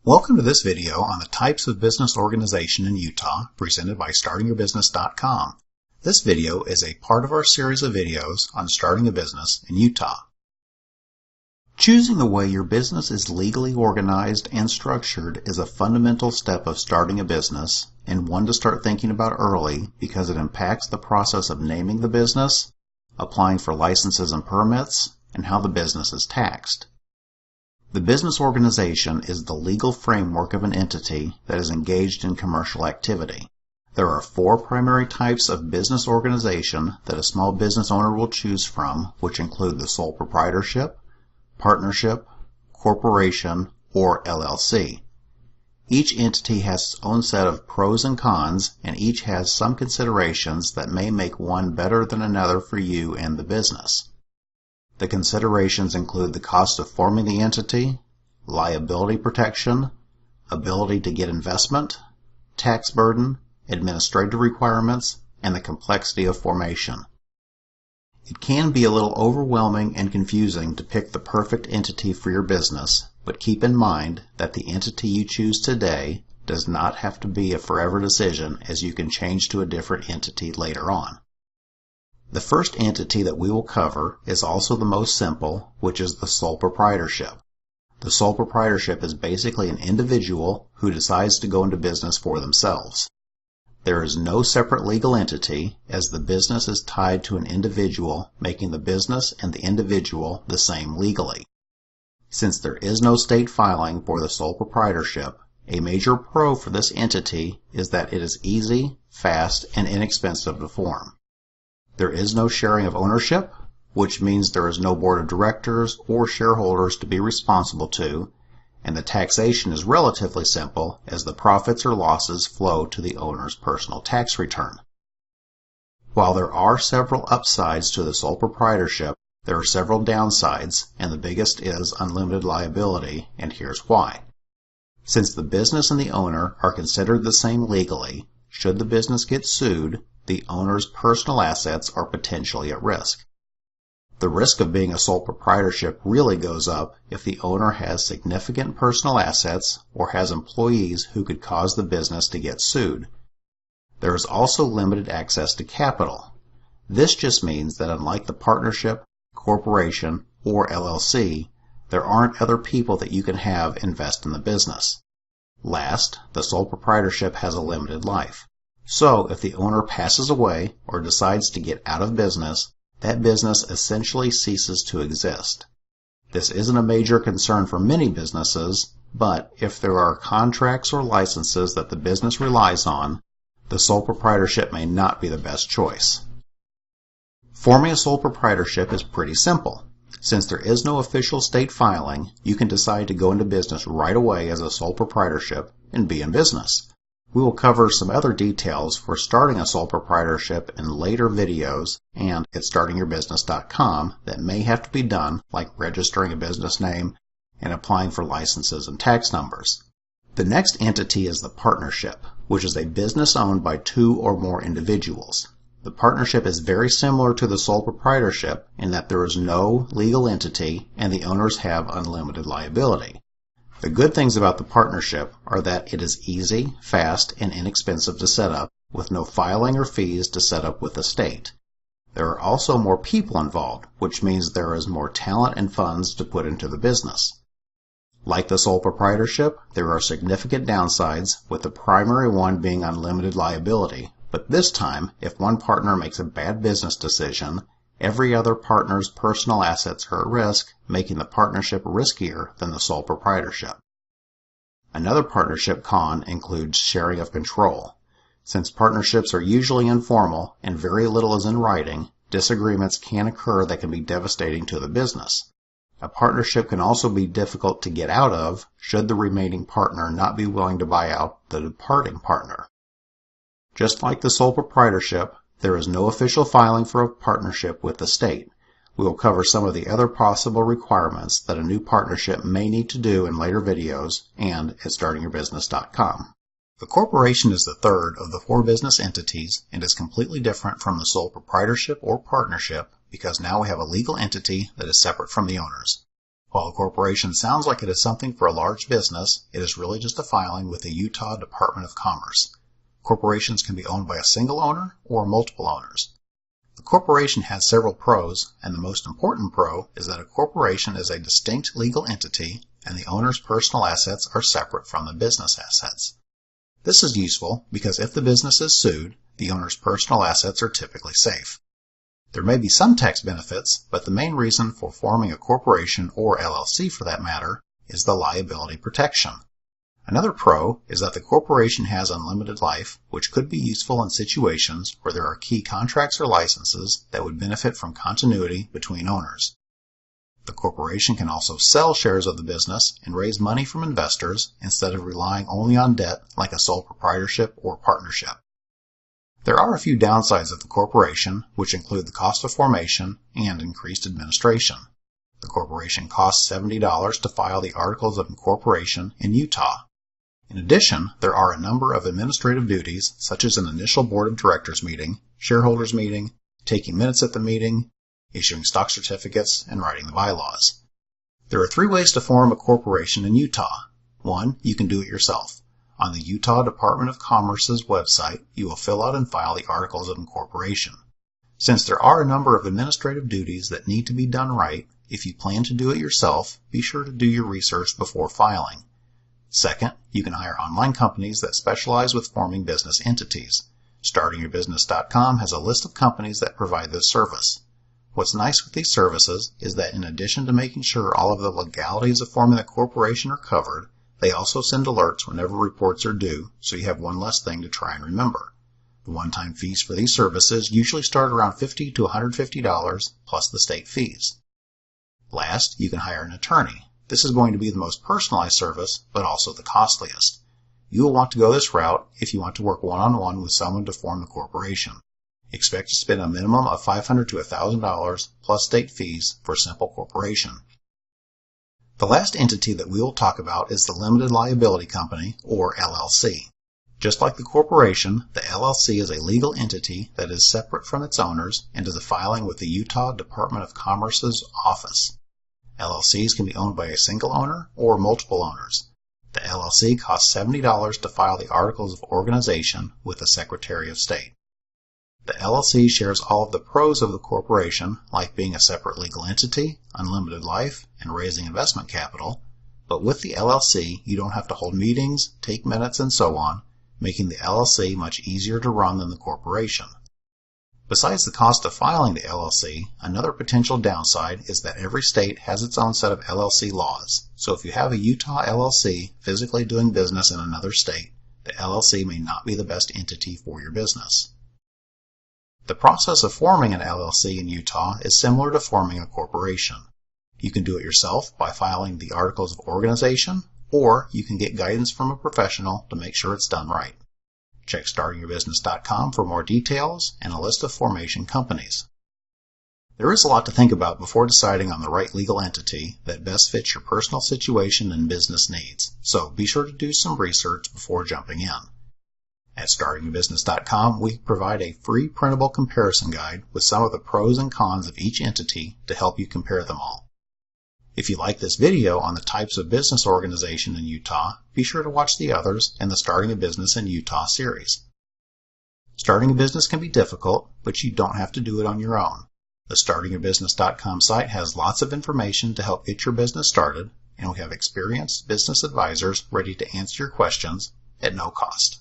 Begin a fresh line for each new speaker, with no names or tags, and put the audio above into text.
Welcome to this video on the types of business organization in Utah presented by StartingYourBusiness.com. This video is a part of our series of videos on starting a business in Utah. Choosing the way your business is legally organized and structured is a fundamental step of starting a business and one to start thinking about early because it impacts the process of naming the business, applying for licenses and permits, and how the business is taxed. The business organization is the legal framework of an entity that is engaged in commercial activity. There are 4 primary types of business organization that a small business owner will choose from, which include the sole proprietorship, partnership, corporation, or LLC. Each entity has its own set of pros and cons, and each has some considerations that may make one better than another for you and the business. The considerations include the cost of forming the entity, liability protection, ability to get investment, tax burden, administrative requirements, and the complexity of formation. It can be a little overwhelming and confusing to pick the perfect entity for your business, but keep in mind that the entity you choose today does not have to be a forever decision, as you can change to a different entity later on. The first entity that we will cover is also the most simple, which is the sole proprietorship. The sole proprietorship is basically an individual who decides to go into business for themselves. There is no separate legal entity, as the business is tied to an individual, making the business and the individual the same legally. Since there is no state filing for the sole proprietorship, a major pro for this entity is that it is easy, fast, and inexpensive to form. There is no sharing of ownership, which means there is no board of directors or shareholders to be responsible to, and the taxation is relatively simple as the profits or losses flow to the owner's personal tax return. While there are several upsides to the sole proprietorship, there are several downsides, and the biggest is unlimited liability, and here's why. Since the business and the owner are considered the same legally, should the business get sued, the owner's personal assets are potentially at risk. The risk of being a sole proprietorship really goes up if the owner has significant personal assets or has employees who could cause the business to get sued. There is also limited access to capital. This just means that unlike the partnership, corporation, or LLC, there aren't other people that you can have invest in the business. Last, the sole proprietorship has a limited life. So, if the owner passes away or decides to get out of business, that business essentially ceases to exist. This isn't a major concern for many businesses, but if there are contracts or licenses that the business relies on, the sole proprietorship may not be the best choice. Forming a sole proprietorship is pretty simple. Since there is no official state filing, you can decide to go into business right away as a sole proprietorship and be in business. We will cover some other details for starting a sole proprietorship in later videos and at StartingYourBusiness.com that may have to be done, like registering a business name and applying for licenses and tax numbers. The next entity is the partnership, which is a business owned by 2 or more individuals. The partnership is very similar to the sole proprietorship in that there is no legal entity and the owners have unlimited liability. The good things about the partnership are that it is easy, fast, and inexpensive to set up, with no filing or fees to set up with the state. There are also more people involved, which means there is more talent and funds to put into the business. Like the sole proprietorship, there are significant downsides, with the primary one being unlimited liability. But this time, if one partner makes a bad business decision, every other partner's personal assets are at risk, making the partnership riskier than the sole proprietorship. Another partnership con includes sharing of control. Since partnerships are usually informal and very little is in writing, disagreements can occur that can be devastating to the business. A partnership can also be difficult to get out of should the remaining partner not be willing to buy out the departing partner. Just like the sole proprietorship, there is no official filing for a partnership with the state. We will cover some of the other possible requirements that a new partnership may need to do in later videos and at StartingYourBusiness.com. The corporation is the third of the 4 business entities and is completely different from the sole proprietorship or partnership because now we have a legal entity that is separate from the owners. While a corporation sounds like it is something for a large business, it is really just a filing with the Utah Department of Commerce. Corporations can be owned by a single owner or multiple owners. The corporation has several pros, and the most important pro is that a corporation is a distinct legal entity and the owner's personal assets are separate from the business assets. This is useful because if the business is sued, the owner's personal assets are typically safe. There may be some tax benefits, but the main reason for forming a corporation, or LLC for that matter, is the liability protection. Another pro is that the corporation has unlimited life, which could be useful in situations where there are key contracts or licenses that would benefit from continuity between owners. The corporation can also sell shares of the business and raise money from investors instead of relying only on debt like a sole proprietorship or partnership. There are a few downsides of the corporation, which include the cost of formation and increased administration. The corporation costs $70 to file the articles of incorporation in Utah. In addition, there are a number of administrative duties, such as an initial board of directors meeting, shareholders meeting, taking minutes at the meeting, issuing stock certificates, and writing the bylaws. There are 3 ways to form a corporation in Utah. 1. You can do it yourself. On the Utah Department of Commerce's website, you will fill out and file the articles of incorporation. Since there are a number of administrative duties that need to be done right, if you plan to do it yourself, be sure to do your research before filing. Second, you can hire online companies that specialize with forming business entities. StartingYourBusiness.com has a list of companies that provide this service. What's nice with these services is that in addition to making sure all of the legalities of forming a corporation are covered, they also send alerts whenever reports are due, so you have one less thing to try and remember. The one-time fees for these services usually start around $50 to $150 plus the state fees. Last, you can hire an attorney. This is going to be the most personalized service, but also the costliest. You will want to go this route if you want to work one-on-one with someone to form the corporation. Expect to spend a minimum of $500 to $1,000 plus state fees for a simple corporation. The last entity that we will talk about is the Limited Liability Company, or LLC. Just like the corporation, the LLC is a legal entity that is separate from its owners and is a filing with the Utah Department of Commerce's office. LLCs can be owned by a single owner or multiple owners. The LLC costs $70 to file the Articles of Organization with the Secretary of State. The LLC shares all of the pros of the corporation, like being a separate legal entity, unlimited life, and raising investment capital, but with the LLC, you don't have to hold meetings, take minutes, and so on, making the LLC much easier to run than the corporation. Besides the cost of filing the LLC, another potential downside is that every state has its own set of LLC laws, so if you have a Utah LLC physically doing business in another state, the LLC may not be the best entity for your business. The process of forming an LLC in Utah is similar to forming a corporation. You can do it yourself by filing the Articles of Organization, or you can get guidance from a professional to make sure it's done right. Check StartingYourBusiness.com for more details and a list of formation companies. There is a lot to think about before deciding on the right legal entity that best fits your personal situation and business needs, so be sure to do some research before jumping in. At StartingYourBusiness.com, we provide a free printable comparison guide with some of the pros and cons of each entity to help you compare them all. If you like this video on the types of business organization in Utah, be sure to watch the others in the Starting a Business in Utah series. Starting a business can be difficult, but you don't have to do it on your own. The StartingYourBusiness.com site has lots of information to help get your business started, and we have experienced business advisors ready to answer your questions at no cost.